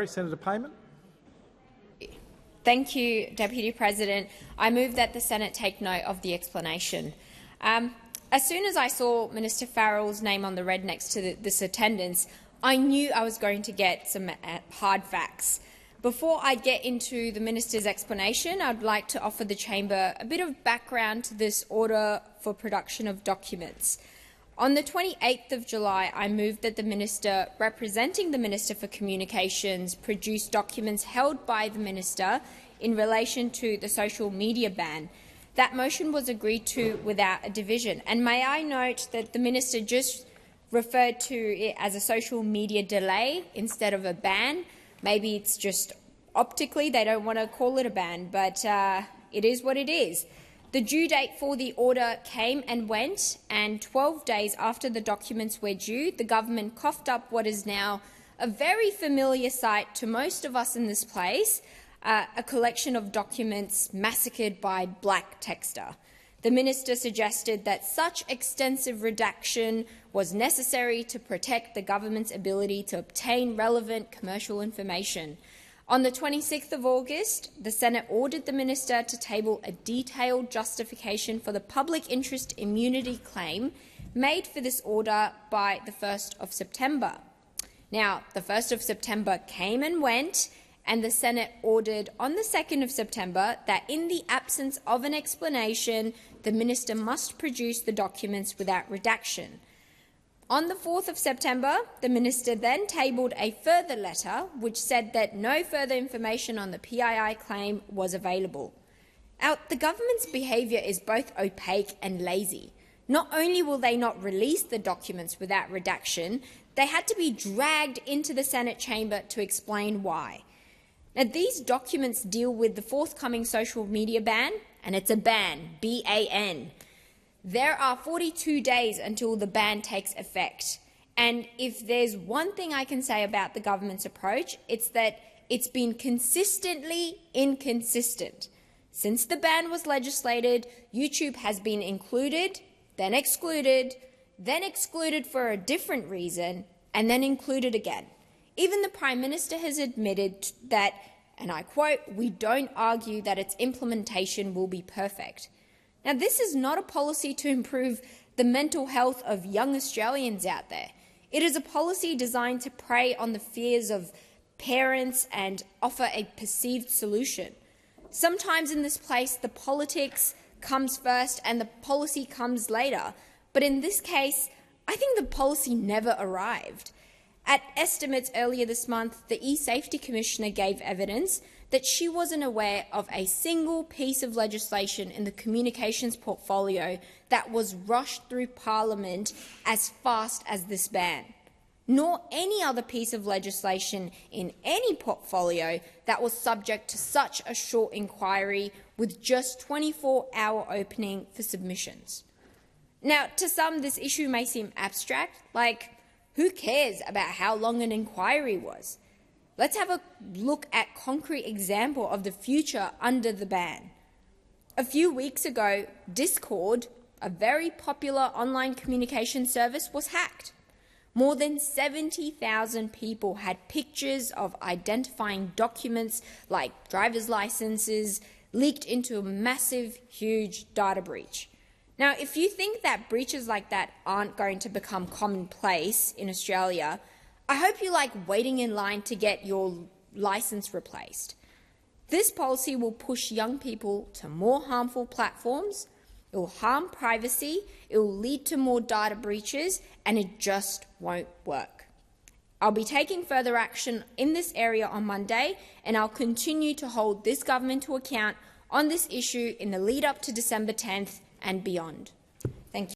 Senator Payman. Thank you, Deputy President. I move that the Senate take note of the explanation. As soon as I saw Minister Farrell's name on the red next to this attendance, I knew I was going to get some hard facts. Before I get into the minister's explanation, I'd like to offer the chamber a bit of background to this order for production of documents. On the 28th of July, I moved that the minister representing the Minister for Communications produce documents held by the minister in relation to the social media ban. That motion was agreed to without a division. And may I note that the minister just referred to it as a social media delay instead of a ban. Maybe it's just optically they don't want to call it a ban, but it is what it is. The due date for the order came and went, and 12 days after the documents were due, the government coughed up what is now a very familiar sight to most of us in this place, a collection of documents massacred by black texter. The minister suggested that such extensive redaction was necessary to protect the government's ability to obtain relevant commercial information. On the 26th of August, the Senate ordered the minister to table a detailed justification for the public interest immunity claim made for this order by the 1st of September. Now, the 1st of September came and went, and the Senate ordered on the 2nd of September that in the absence of an explanation, the minister must produce the documents without redaction. On the 4th of September, the minister then tabled a further letter which said that no further information on the PII claim was available. Now, the government's behaviour is both opaque and lazy. Not only will they not release the documents without redaction, they had to be dragged into the Senate chamber to explain why. Now, these documents deal with the forthcoming social media ban, and it's a ban, B-A-N. There are 42 days until the ban takes effect, and if there's one thing I can say about the government's approach, it's that it's been consistently inconsistent. Since the ban was legislated, YouTube has been included, then excluded for a different reason, and then included again. Even the Prime Minister has admitted that, and I quote, "We don't argue that its implementation will be perfect." Now, this is not a policy to improve the mental health of young Australians out there. It is a policy designed to prey on the fears of parents and offer a perceived solution. Sometimes in this place, the politics comes first and the policy comes later. But in this case, I think the policy never arrived. At estimates earlier this month, the E-Safety Commissioner gave evidence that she wasn't aware of a single piece of legislation in the communications portfolio that was rushed through Parliament as fast as this ban, nor any other piece of legislation in any portfolio that was subject to such a short inquiry with just 24-hour opening for submissions. Now, to some, this issue may seem abstract, like, who cares about how long an inquiry was? Let's have a look at a concrete example of the future under the ban. A few weeks ago, Discord, a very popular online communication service, was hacked. More than 70,000 people had pictures of identifying documents like driver's licenses leaked into a massive, huge data breach. Now, if you think that breaches like that aren't going to become commonplace in Australia, I hope you like waiting in line to get your license replaced. This policy will push young people to more harmful platforms, it will harm privacy, it will lead to more data breaches, and it just won't work. I'll be taking further action in this area on Monday, and I'll continue to hold this government to account on this issue in the lead up to December 10th and beyond. Thank you.